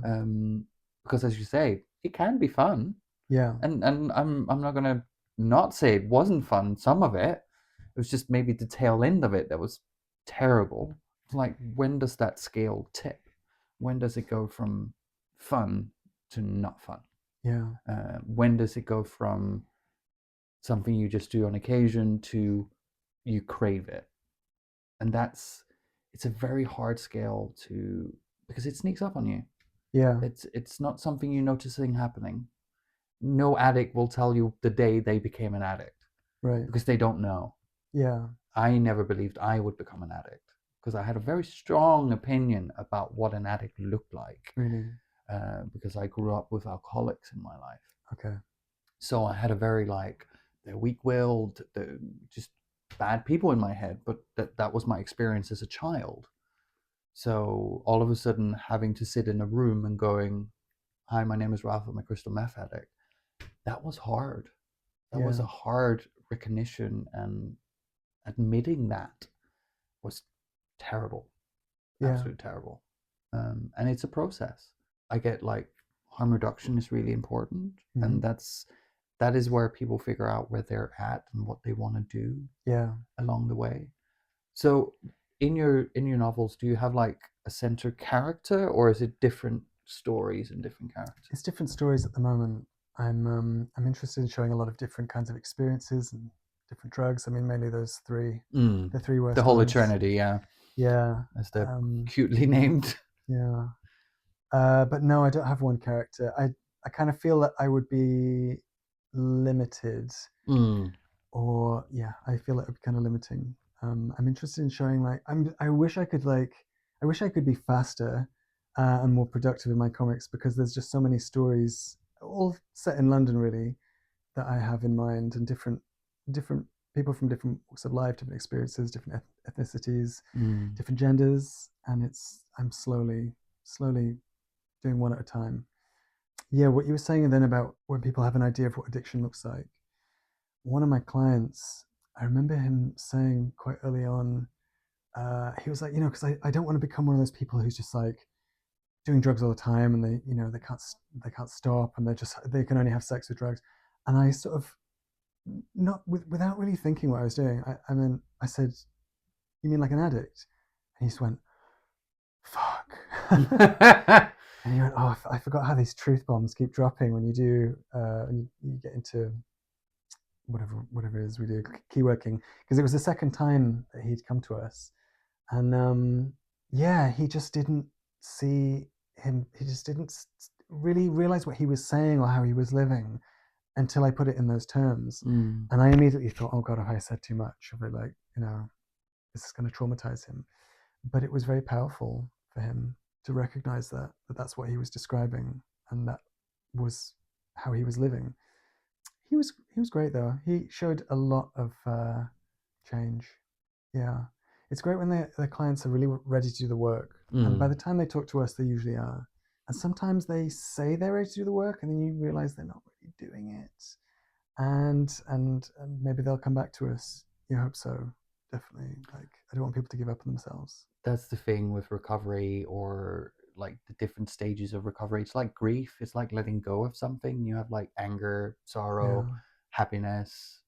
Because as you say, it can be fun, yeah, and I'm not gonna not say it wasn't fun. Some of it was just maybe the tail end of it that was terrible. Like, when does that scale tip? When does it go from fun to not fun? yeah, When does it go from something you just do on occasion to you crave it? And it's a very hard scale to, because it sneaks up on you. yeah, It's not something you're noticing happening. No addict will tell you the day they became an addict right, because they don't know. yeah, I never believed I would become an addict because I had a very strong opinion about what an addict looked like, really, because I grew up with alcoholics in my life. okay, So I had a very like, they're weak-willed, they're just bad people in my head, but that was my experience as a child. So all of a sudden having to sit in a room and going, hi, my name is Ralph, I'm a crystal meth addict, that was hard. That was yeah, a hard recognition and admitting that. was terrible, Yeah. absolutely terrible. And it's a process. I get like harm reduction is really important, and that is where people figure out where they're at and what they want to do Yeah. along the way. So in your novels, do you have like a center character, or is it different stories and different characters? It's different stories at the moment. I'm interested in showing a lot of different kinds of experiences and different drugs. I mean, mainly those three, the three The worst whole ones. eternity, yeah, Yeah. as they're cutely named. Yeah. But no, I don't have one character. I kind of feel that I would be limited, or yeah, I feel it would be kind of limiting. I'm interested in showing like I wish I could be faster and more productive in my comics, because there's just so many stories, all set in London really, that I have in mind, and different people from different walks of life, different experiences, different ethnicities, different genders, and I'm slowly doing one at a time. Yeah, what you were saying then about when people have an idea of what addiction looks like. One of my clients, I remember him saying quite early on, he was like, because I don't want to become one of those people who's just like doing drugs all the time, and they can't stop, and they can only have sex with drugs. And I sort of, not without really thinking what I was doing, I said, you mean like an addict? And he just went, fuck. And he went, oh, I forgot how these truth bombs keep dropping when you do, and you get into whatever it is we do, key working, because it was the second time that he'd come to us, and yeah, he just didn't see he just didn't really realize what he was saying or how he was living until I put it in those terms, and I immediately thought, oh god, if I said too much of it, like, this is going to traumatize him. But it was very powerful for him to recognize that that's what he was describing, and that was how he was living. He was great though. He showed a lot of change. Yeah, it's great when the clients are really ready to do the work, and by the time they talk to us, they usually are. And sometimes they say they're ready to do the work, and then you realize they're not really doing it, and maybe they'll come back to us. You hope so, definitely. Like, I don't want people to give up on themselves. That's the thing with recovery, or like the different stages of recovery. It's like grief. It's like letting go of something. You have like anger, sorrow, happiness,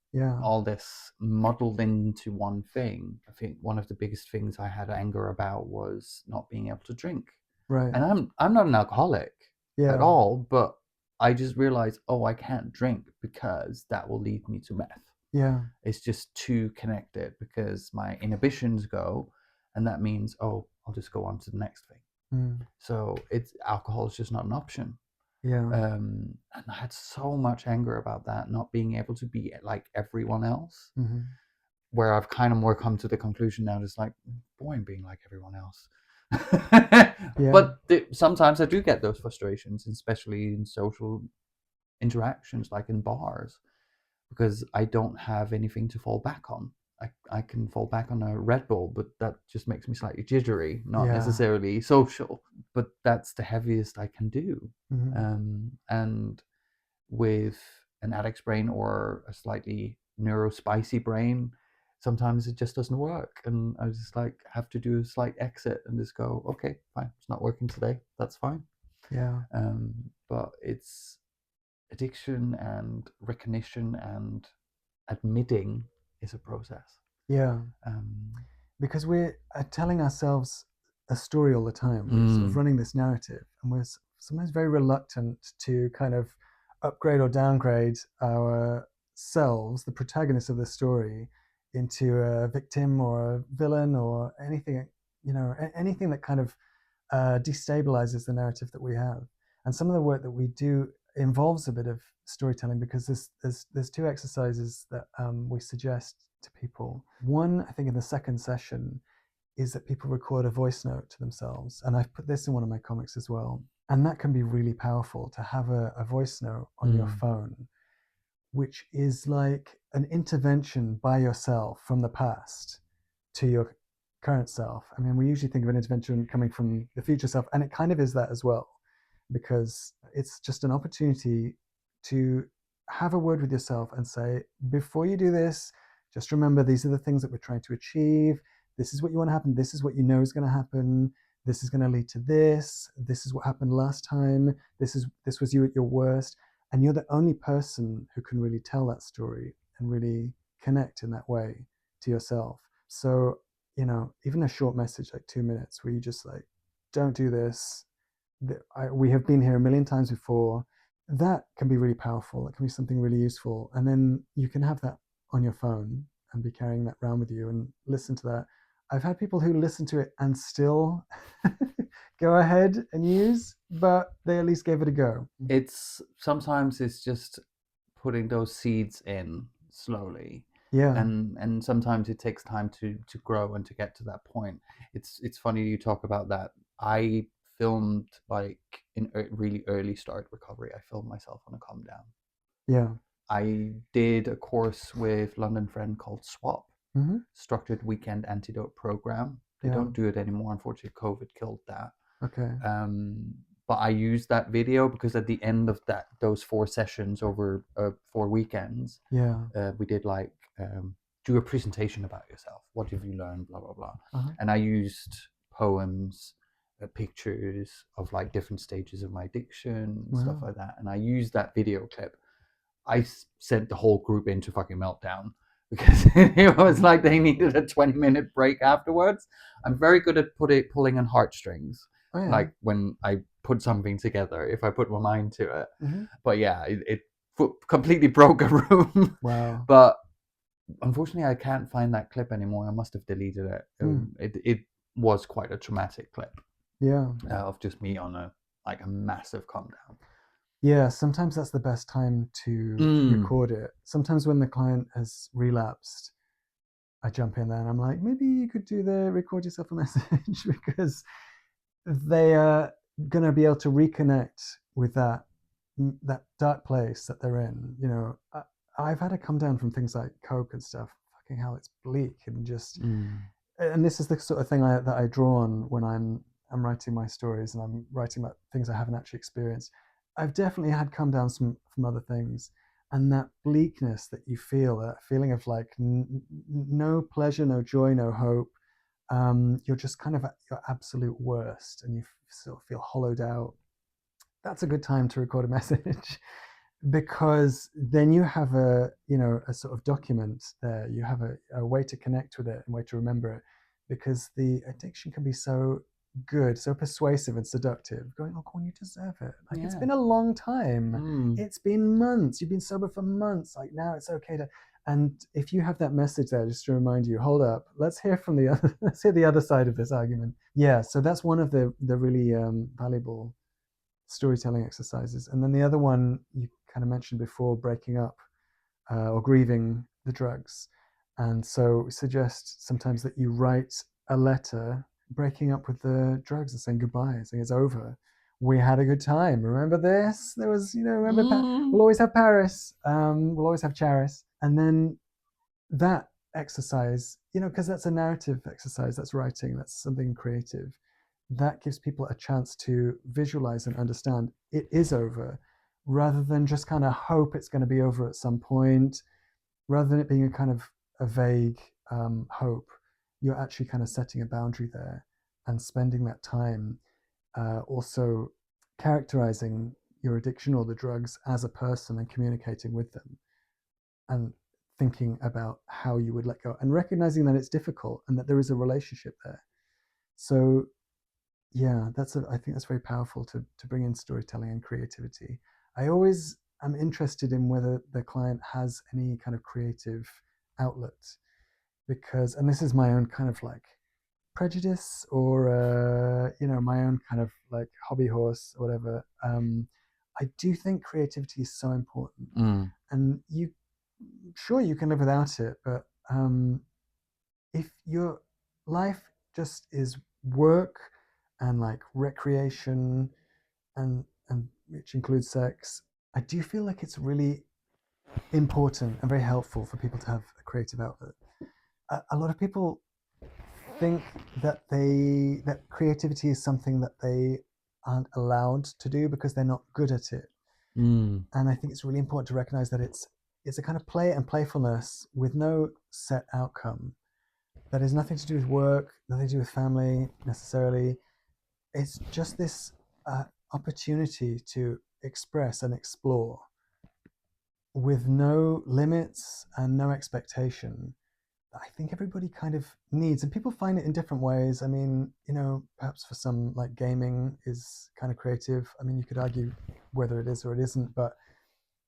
all this muddled into one thing. I think one of the biggest things I had anger about was not being able to drink. Right. And I'm not an alcoholic at all, but I just realized, oh, I can't drink because that will lead me to meth. Yeah. It's just too connected, because my inhibitions go, and that means, oh, I'll just go on to the next thing. So alcohol is just not an option. Yeah. And I had so much anger about that, not being able to be like everyone else. Where I've kind of more come to the conclusion now, it's like boring being like everyone else. But sometimes I do get those frustrations, especially in social interactions, like in bars, because I don't have anything to fall back on. I can fall back on a Red Bull, but that just makes me slightly jittery, not necessarily social. But that's the heaviest I can do. And with an addict's brain or a slightly neurospicy brain, sometimes it just doesn't work. And I just like have to do a slight exit and just go, okay, fine, it's not working today. That's fine. Yeah. But it's addiction and recognition and admitting is a process. Yeah. Because we're telling ourselves a story all the time. We're sort of running this narrative, and we're sometimes very reluctant to kind of upgrade or downgrade ourselves, the protagonist of the story, into a victim or a villain or anything, anything that kind of destabilizes the narrative that we have. And some of the work that we do involves a bit of storytelling, because there's two exercises that we suggest to people. One, I think in the second session, is that people record a voice note to themselves. And I've put this in one of my comics as well. And that can be really powerful, to have a voice note on your phone, which is like an intervention by yourself from the past to your current self. I mean, we usually think of an intervention coming from the future self, and it kind of is that as well, because it's just an opportunity to have a word with yourself and say, before you do this, just remember, these are the things that we're trying to achieve. this is what you want to happen. This is what you know is going to happen. This is going to lead to this. This is what happened last time. This was you at your worst. And you're the only person who can really tell that story and really connect in that way to yourself. So, even a short message, like 2 minutes, where you just like, don't do this. We have been here a million times before. That can be really powerful. It can be something really useful. And then you can have that on your phone and be carrying that around with you and listen to that. I've had people who listen to it and still go ahead and use, but they at least gave it a go. Sometimes it's just putting those seeds in slowly. Yeah. And sometimes it takes time to grow and to get to that point. It's funny you talk about that. I filmed like in really early start recovery. I filmed myself on a calm down. Yeah. I did a course with London friend called SWAP, Structured Weekend Antidote Program. They don't do it anymore. Unfortunately, COVID killed that. Okay. But I used that video because at the end of those 4 sessions over 4 weekends, we did like do a presentation about yourself. What have you learned? Blah blah blah. And I used poems, pictures of like different stages of my addiction, stuff like that. And I used that video clip. I sent the whole group into fucking meltdown because it was like they needed a 20-minute break afterwards. I'm very good at pulling on heartstrings. Like when I put something together, if I put my mind to it. But yeah, it completely broke a room. Wow. But unfortunately, I can't find that clip anymore. I must have deleted it. It was quite a traumatic clip. Yeah. Of just me on a massive calm down. Yeah, sometimes that's the best time to record it. Sometimes when the client has relapsed, I jump in there and I'm like, maybe you could record yourself a message because they are going to be able to reconnect with that dark place that they're in. I've had to come down from things like coke and stuff. Fucking hell, it's bleak and just. And this is the sort of thing that I draw on when I'm writing my stories and I'm writing about things I haven't actually experienced. I've definitely had come down from other things, and that bleakness that you feel, that feeling of like no pleasure, no joy, no hope. You're just kind of at your absolute worst, and you sort of feel hollowed out. That's a good time to record a message, because then you have a sort of document there. You have a way to connect with it and way to remember it, because the addiction can be so good, so persuasive and seductive, going, oh, Corn, you deserve it. Like, it's been a long time. It's been months. You've been sober for months. Like, now it's okay to. And if you have that message there, just to remind you, hold up, let's hear the other side of this argument. Yeah, so that's one of the really valuable storytelling exercises. And then the other one you kind of mentioned before, breaking up or grieving the drugs. And so we suggest sometimes that you write a letter breaking up with the drugs and saying goodbye, saying it's over. We had a good time. Remember this? There was, remember, we'll always have Paris. We'll always have Charis. And then that exercise, because that's a narrative exercise, that's writing, that's something creative. That gives people a chance to visualize and understand it is over, rather than just kind of hope it's going to be over at some point, rather than it being a kind of a vague hope. You're actually kind of setting a boundary there and spending that time also characterizing your addiction or the drugs as a person and communicating with them and thinking about how you would let go and recognizing that it's difficult and that there is a relationship there. So yeah, I think that's very powerful to bring in storytelling and creativity. I always am interested in whether the client has any kind of creative outlet, because, and this is my own kind of like prejudice or my own kind of like hobby horse or whatever. I do think creativity is so important, and you can live without it, but if your life just is work and like recreation and which includes sex, I do feel like it's really important and very helpful for people to have a creative outlet. A lot of people think that creativity is something that they aren't allowed to do because they're not good at it. And I think it's really important to recognize that it's a kind of play and playfulness with no set outcome. that is nothing to do with work, nothing to do with family necessarily. It's just this opportunity to express and explore with no limits and no expectation. I think everybody kind of needs, and people find it in different ways. I mean, perhaps for some, like gaming is kind of creative. I mean, you could argue whether it is or it isn't, but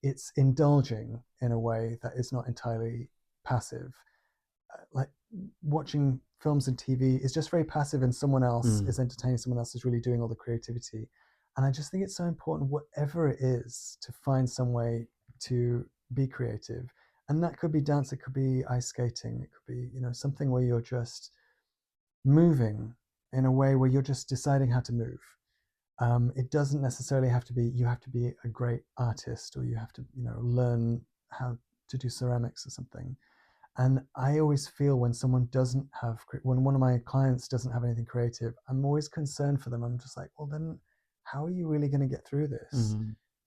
it's indulging in a way that is not entirely passive. Like watching films and TV is just very passive, and someone else is entertaining, someone else is really doing all the creativity. And I just think it's so important, whatever it is, to find some way to be creative. And that could be dance, it could be ice skating, it could be, something where you're just moving in a way where you're just deciding how to move. It doesn't necessarily have to be, you have to be a great artist, or you have to, learn how to do ceramics or something. And I always feel when someone doesn't have, when one of my clients doesn't have anything creative, I'm always concerned for them. I'm just like, well, then how are you really going to get through this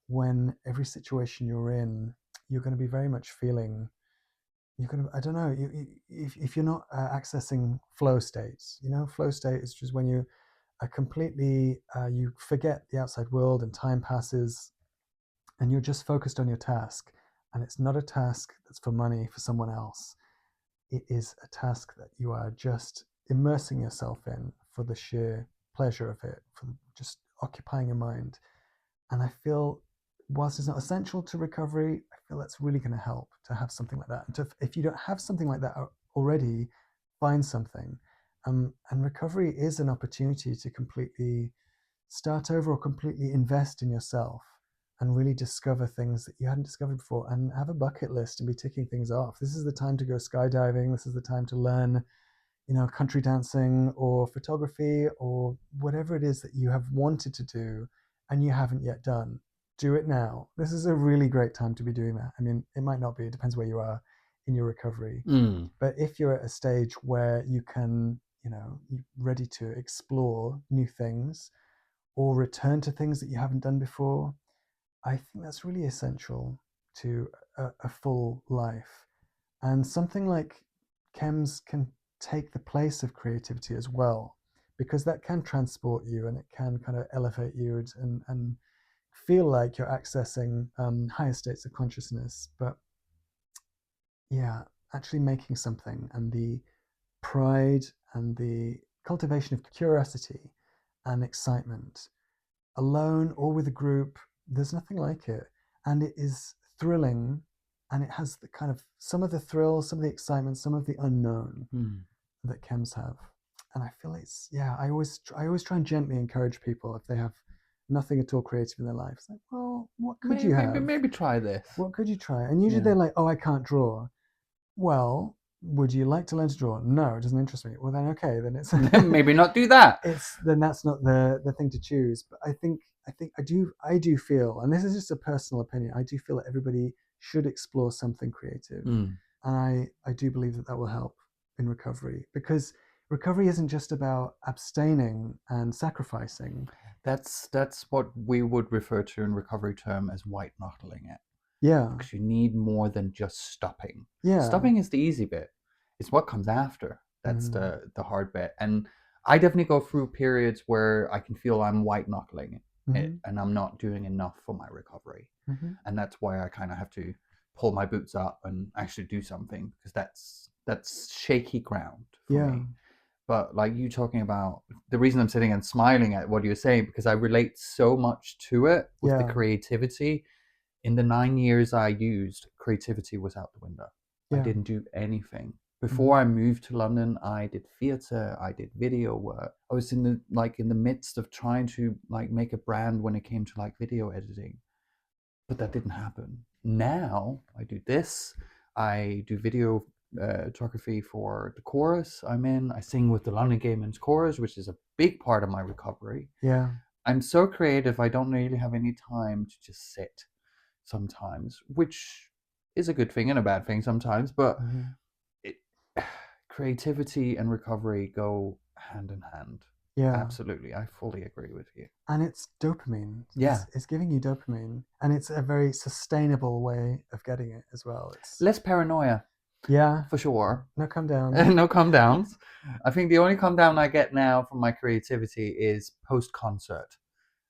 when every situation you're in, you're going to be very much feeling, you're going to, I don't know, if you're not accessing flow states, flow state is just when you are completely, you forget the outside world and time passes and you're just focused on your task. And it's not a task that's for money for someone else. It is a task that you are just immersing yourself in for the sheer pleasure of it, for just occupying your mind. And I feel, whilst it's not essential to recovery, I feel that's really going to help to have something like that. And if you don't have something like that already, find something. And recovery is an opportunity to completely start over or completely invest in yourself and really discover things that you hadn't discovered before, and have a bucket list and be ticking things off. This is the time to go skydiving. This is the time to learn, country dancing or photography or whatever it is that you have wanted to do and you haven't yet done. Do it now. This is a really great time to be doing that. I mean, it might not be, it depends where you are in your recovery. But if you're at a stage where you can, you're ready to explore new things or return to things that you haven't done before, I think that's really essential to a full life. And something like chems can take the place of creativity as well, because that can transport you and it can kind of elevate you and feel like you're accessing higher states of consciousness. But yeah, actually making something and the pride and the cultivation of curiosity and excitement, alone or with a group, there's nothing like it. And it is thrilling, and it has the kind of some of the thrill, some of the excitement, some of the unknown that chems have. And I feel it's, I always try and gently encourage people if they have nothing at all creative in their life. It's like, well, what could you have? Maybe try this. What could you try? And usually they're like, oh, I can't draw. Well, would you like to learn to draw? No, it doesn't interest me. Well, then okay, then it's maybe not do that. Then that's not the thing to choose. But I think I do feel, and this is just a personal opinion, I do feel that everybody should explore something creative, and I do believe that will help in recovery, because recovery isn't just about abstaining and sacrificing. That's what we would refer to in recovery term as white knuckling it. Yeah. Because you need more than just stopping. Yeah. Stopping is the easy bit. It's what comes after. That's the hard bit. And I definitely go through periods where I can feel I'm white knuckling it and I'm not doing enough for my recovery. And that's why I kind of have to pull my boots up and actually do something, because that's shaky ground for me. But like you talking about, the reason I'm sitting and smiling at what you're saying, because I relate so much to it with the creativity. In the 9 years I used, creativity was out the window. I didn't do anything. Before I moved to London, I did theatre, I did video work. I was in the midst of trying to make a brand when it came to video editing. But that didn't happen. Now I do this. I do video photography for the chorus I'm in. I sing with the London Gay Men's Chorus, which is a big part of my recovery. Yeah. I'm so creative, I don't really have any time to just sit sometimes, which is a good thing and a bad thing sometimes, but creativity and recovery go hand in hand. Yeah, absolutely, I fully agree with you. And it's dopamine. Yeah, it's giving you dopamine, and it's a very sustainable way of getting it as well. It's less paranoia. Yeah. for sure. No, come down. No come downs. I think the only come down I get now from my creativity is post concert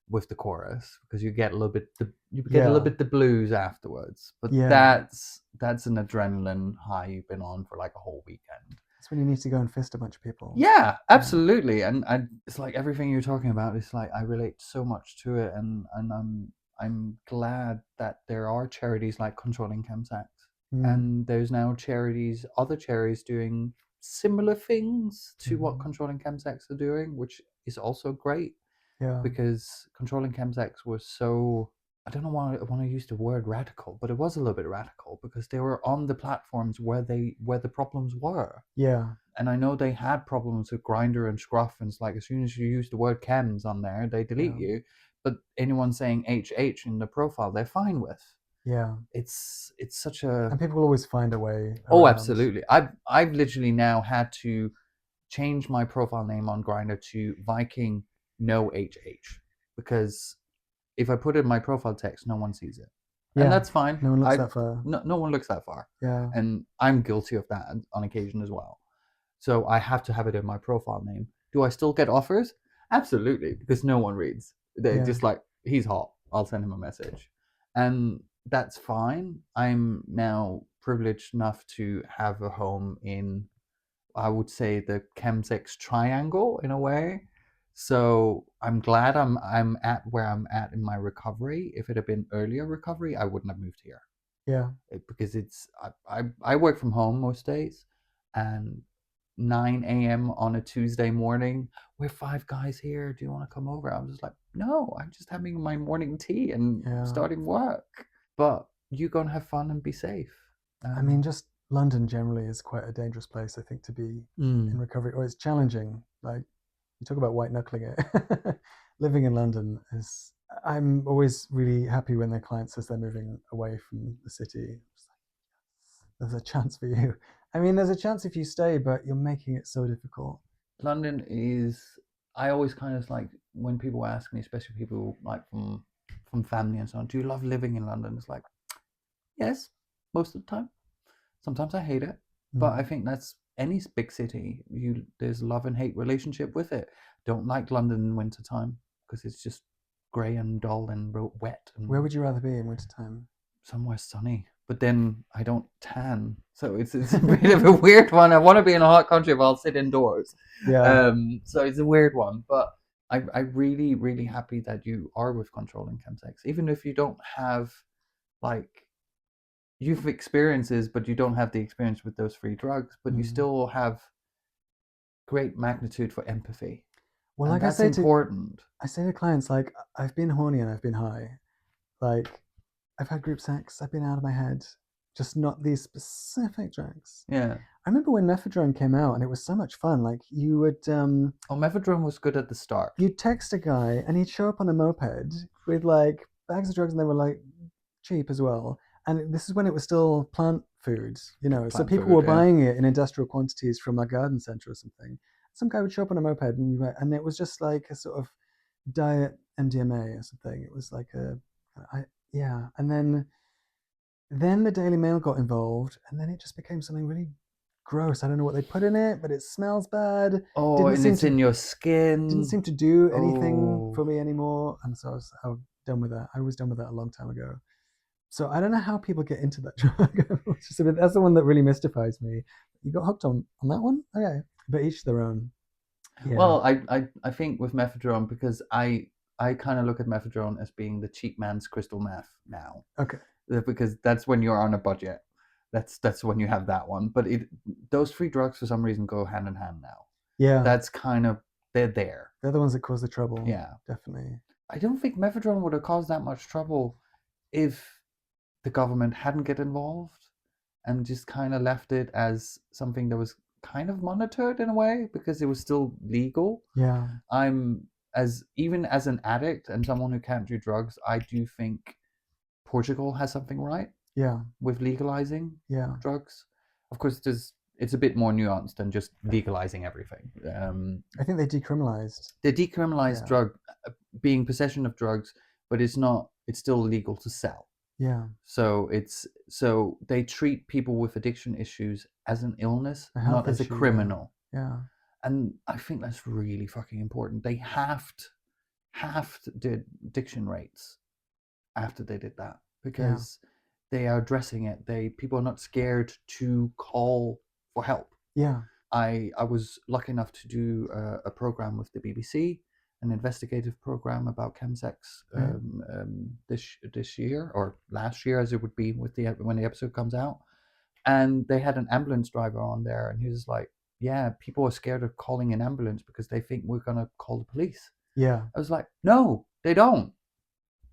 with the chorus, because you get a little bit Yeah. the blues afterwards. But Yeah. that's an adrenaline high you've been on for like a whole weekend. That's when you need to go and fist a bunch of people. Yeah, absolutely. And it's like everything you're talking about. It's like I relate so much to it, and I'm glad that there are charities like Controlling Chemsex, and there's now other charities doing similar things to what Controlling Chemsex are doing, which is also great. Yeah. Because Controlling Chemsex was so, I don't know why I want to use the word radical, but it was a little bit radical because they were on the platforms where the problems were. Yeah. And I know they had problems with Grinder and Scruff, and it's like as soon as you use the word chems on there, they delete you. But anyone saying HH in the profile, they're fine with. Yeah. It's such a, And people will always find a way oh, around. absolutely. I've literally now had to change my profile name on Grinder to Viking no HH, because if I put it in my profile text, no one sees it. And that's fine. No one looks that far. No one looks that far. Yeah. And I'm guilty of that on occasion as well. So I have to have it in my profile name. Do I still get offers? Absolutely, because no one reads. They're just like, he's hot, I'll send him a message. And that's fine. I'm now privileged enough to have a home in, I would say, the chemsex triangle in a way. So I'm glad I'm at where I'm at in my recovery. If it had been earlier recovery, I wouldn't have moved here. Yeah. Because I work from home most days, and 9 a.m. on a Tuesday morning, we're 5 guys here. Do you want to come over? I'm just like, no, I'm just having my morning tea and starting work. But you go and have fun and be safe. I mean, just London generally is quite a dangerous place, I think, to be in recovery, or it's challenging. Like, you talk about white knuckling it. Living in London is, I'm always really happy when their client says they're moving away from the city. There's a chance for you. I mean, there's a chance if you stay, but you're making it so difficult. London is, I always kind of like, when people ask me, especially people like from family and so on, do you love living in London? It's like, yes, most of the time. Sometimes I hate it, but I think that's any big city. There's love and hate relationship with it. Don't like London in wintertime because it's just grey and dull and wet. And where would you rather be in wintertime? Somewhere sunny. But then I don't tan, so it's a bit of a weird one. I want to be in a hot country, but I'll sit indoors. Yeah. So it's a weird one, but I'm really, really happy that you are with Controlling Chemsex, even if you don't have like you've experiences, but you don't have the experience with those free drugs, but you still have great magnitude for empathy. Well, and like that's important. I say to clients, like, I've been horny and I've been high. Like, I've had group sex, I've been out of my head, just not these specific drugs. Yeah. I remember when Mephedrone came out, and it was so much fun. Like, you would Mephedrone was good at the start. You'd text a guy and he'd show up on a moped with like bags of drugs, and they were like cheap as well. And this is when it was still plant food, you know. So people were buying it in industrial quantities from a garden center or something. Some guy would show up on a moped, and it was just like a sort of diet MDMA or something. It was like yeah. And then the Daily Mail got involved, and then it just became something really gross. I don't know what they put in it, but it smells bad. Oh, and it's in your skin. Didn't seem to do anything for me anymore, and so I was done with that. I was done with that a long time ago. So I don't know how people get into that drug. That's the one that really mystifies me. You got hooked on that one? Okay, but each their own. Yeah. Well, I think with Mephedrone, because I kind of look at Mephedrone as being the cheap man's crystal meth now. Okay. Because that's when you're on a budget. That's when you have that one. But those free drugs for some reason go hand in hand now. Yeah. That's kind of, they're there. They're the ones that cause the trouble. Yeah. Definitely. I don't think Mephedrone would have caused that much trouble if the government hadn't get involved and just kind of left it as something that was kind of monitored in a way, because it was still legal. Yeah. Even as an addict and someone who can't do drugs, I do think Portugal has something right. Yeah. With legalizing drugs. Of course, it's a bit more nuanced than just legalizing everything. I think they decriminalized. They decriminalized drug being possession of drugs, but it's not. It's still legal to sell. Yeah. So they treat people with addiction issues as an illness, A health not as a issue, criminal. Yeah. And I think that's really fucking important. They halved the addiction rates after they did that, because they are addressing it. People are not scared to call for help. Yeah. I was lucky enough to do a program with the BBC, an investigative program about chemsex, this year, or last year, as it would be when the episode comes out. And they had an ambulance driver on there, and he was like, "Yeah, people are scared of calling an ambulance because they think we're gonna call the police." Yeah. I was like, "No, they don't.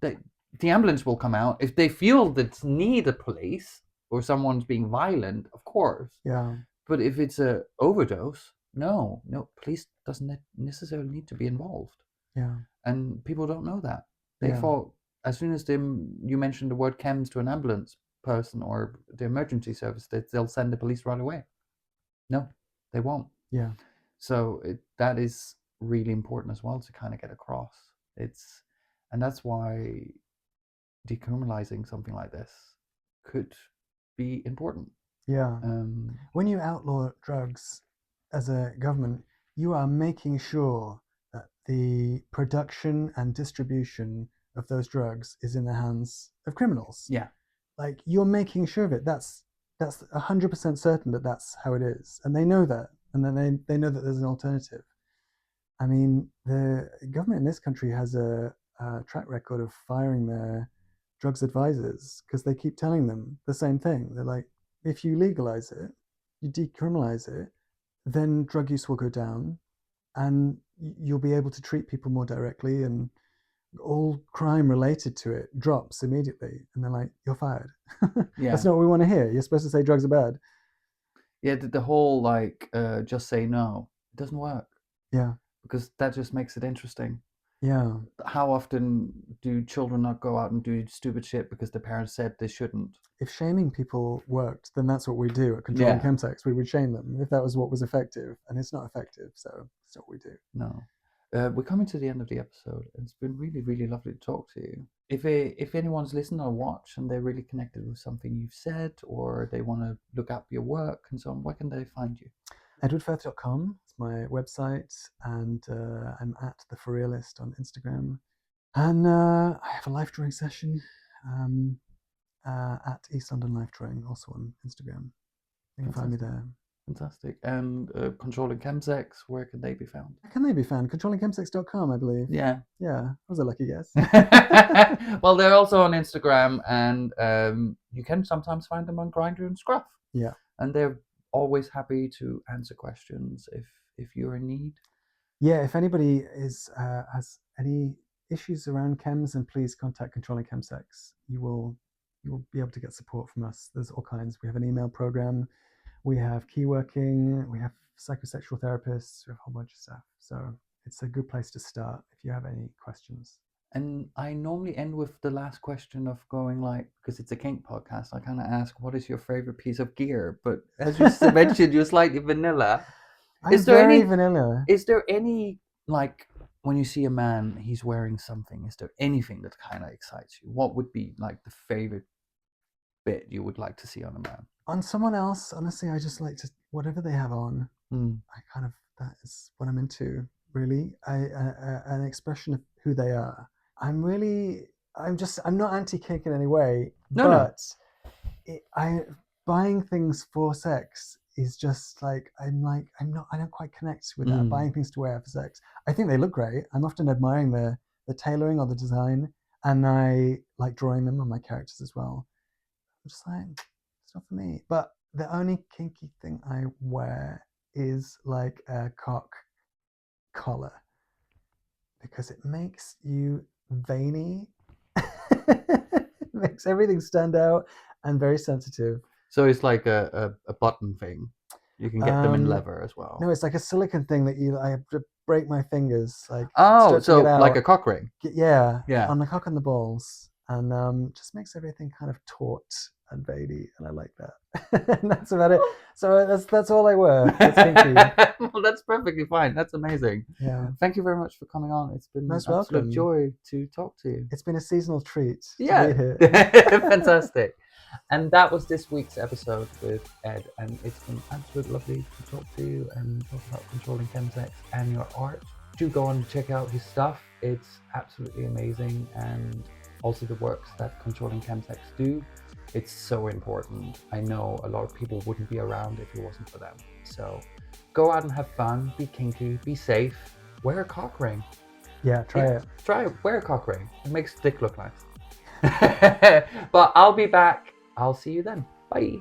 The ambulance will come out if they feel that need a police or someone's being violent, of course. Yeah. But if it's a overdose, no, police doesn't necessarily need to be involved." Yeah. And people don't know that. They thought as soon as you mention the word chems to an ambulance person or the emergency service, they'll send the police right away. No, they won't. Yeah. So that is really important as well to kind of get across. And that's why decriminalizing something like this could be important. Yeah. When you outlaw drugs as a government, you are making sure that the production and distribution of those drugs is in the hands of criminals. Yeah. Like, you're making sure of it. That's 100% certain that that's how it is, and they know that, and then they know that there's an alternative. I mean, the government in this country has a track record of firing their drugs advisors because they keep telling them the same thing. They're like, if you legalize it, you decriminalize it, then drug use will go down, and you'll be able to treat people more directly, and all crime related to it drops immediately. And they're like, you're fired. That's not what we want to hear. You're supposed to say drugs are bad. Yeah, the whole just say no, it doesn't work. Yeah. Because that just makes it interesting. Yeah. How often do children not go out and do stupid shit because their parents said they shouldn't? If shaming people worked, then that's what we do at Controlling Chemsex. We would shame them if that was what was effective, and it's not effective, so it's not what we do. No. We're coming to the end of the episode. It's been really, really lovely to talk to you. If anyone's listened or watched and they're really connected with something you've said, or they want to look up your work and so on, where can they find you? edwardfirth.com is my website, and I'm at the For Realist on Instagram, and I have a life drawing session at East London Life Drawing, also on Instagram. You can find me there. Fantastic. And Controlling Chemsex, where can they be found? Where can they be found? ControllingChemsex.com, I believe. Yeah. That was a lucky guess. Well, they're also on Instagram, and you can sometimes find them on Grindr and Scruff. Yeah. And they're always happy to answer questions if you're in need. Yeah, if anybody has any issues around chems, then please contact Controlling Chemsex. You will be able to get support from us. There's all kinds. We have an email program, we have key working, we have psychosexual therapists, we have a whole bunch of stuff. So it's a good place to start if you have any questions. And I normally end with the last question of going because it's a kink podcast, I kind of ask, what is your favorite piece of gear? But as you mentioned, you're slightly vanilla. I'm very vanilla. Is there any, when you see a man, he's wearing something, is there anything that kind of excites you? What would be the favorite bit you would like to see on a man? On someone else, honestly, I just like to, whatever they have on, that is what I'm into, really. An expression of who they are. I'm not anti-kink in any way, but buying things for sex is just I don't quite connect with that. Buying things to wear for sex. I think they look great. I'm often admiring the tailoring or the design, and I like drawing them on my characters as well. I'm just it's not for me. But the only kinky thing I wear is a cock collar, because it makes you veiny. It makes everything stand out and very sensitive. So it's like a button thing. You can get them in leather as well. No, it's like a silicone thing that I have to break my fingers. So like a cock ring. Yeah. On the cock and the balls, and just makes everything kind of taut and veiny, and I like that. And that's about it. So that's all I wear. That's kinky. Well, that's perfectly fine. That's amazing. Yeah. Thank you very much for coming on. It's been Most an absolute welcome. joy to talk to you. It's been a seasonal treat to Yeah. be here. Fantastic. And that was this week's episode with Ed, and it's been absolutely lovely to talk to you and talk about controlling chemsex and your art. Do go and check out his stuff. It's absolutely amazing, and also the works that controlling chemsex do. It's so important. I know a lot of people wouldn't be around if it wasn't for them. So go out and have fun, be kinky, be safe, wear a cock ring. Yeah, try it. Try it, wear a cock ring. It makes the dick look nice. But I'll be back. I'll see you then. Bye.